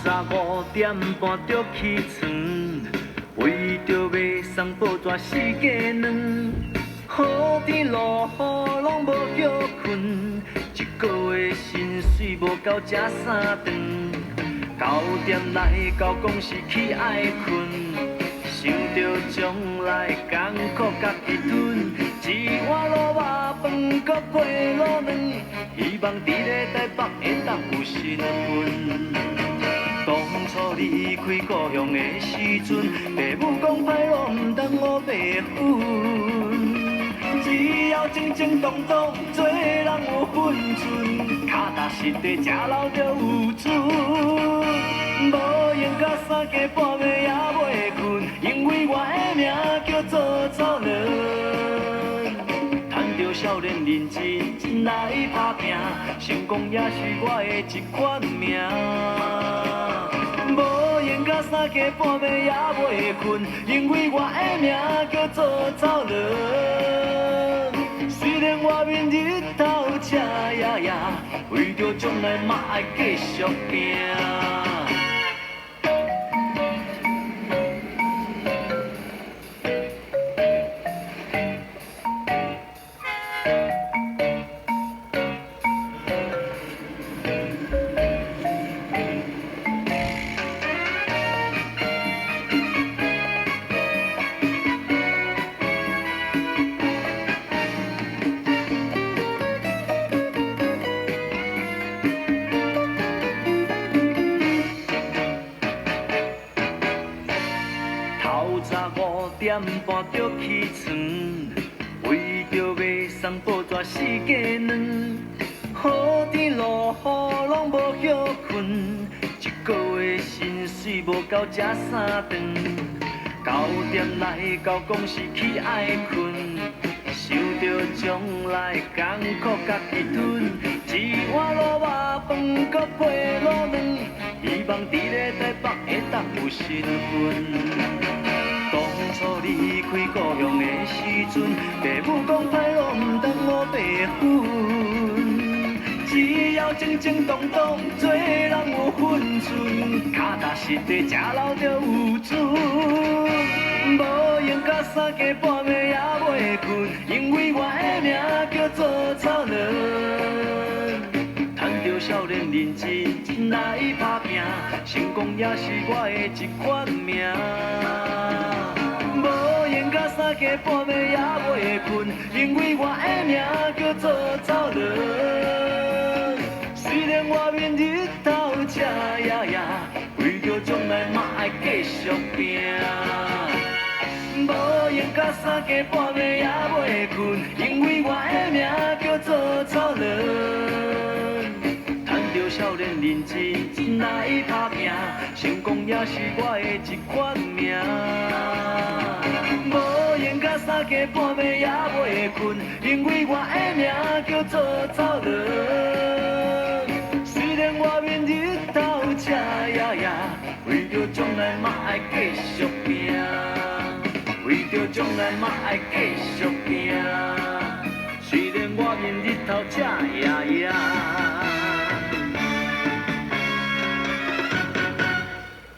早5点半就起床，为着要送报纸四加两。好天落雨拢无歇困，一个月薪水无够吃3顿。9点来到公司去爱困，想着将来艰苦家己吞。一碗卤肉饭，搁配卤卵，希望伫咧台北会当有新婚。当初离开故乡的时阵，父母讲歹路唔通学白粉。只要正正当当，做人有分寸，脚踏实地，吃老就有准。无闲甲三更半暝也袂困，因为我的名叫做草人。赚着少年认真来打拼，成功也是我的一款命。无闲甲三更半暝也袂困，因为我的名叫做草人。虽然外面日头赤呀呀，为着将来嘛爱继续拼。5点半就起床，为着要送报纸四加两。好天落雨拢无歇困，一个月薪水无够吃3顿。9点来到公司去爱困，想着将来艰苦家己吞。一碗卤肉饭，搁配卤卵，希望伫咧台北会当有新婚。当初离开故乡的时阵，父母讲歹路唔通学白粉。只要正正当当，做人有分寸，脚踏实地，吃老就有准。无闲甲三更半暝也袂困，因为我的名叫做草人。赚着少年认真来打拼，成功也是我的一款命。无闲甲三更半暝也袂困，因为我的名叫做草人。虽然外面日头赤呀呀，为着将来嘛爱继续拼。无闲甲三更半暝也袂困，因为我的名叫做草人。赚着少年认真来打拼，成功也是我的一款命。无闲甲三更半暝也袂困，因为我的名叫做草人。虽然外面日头赤呀呀，为着将来嘛爱继续拼，为着将来嘛爱继续拼。虽然外面日头赤呀呀。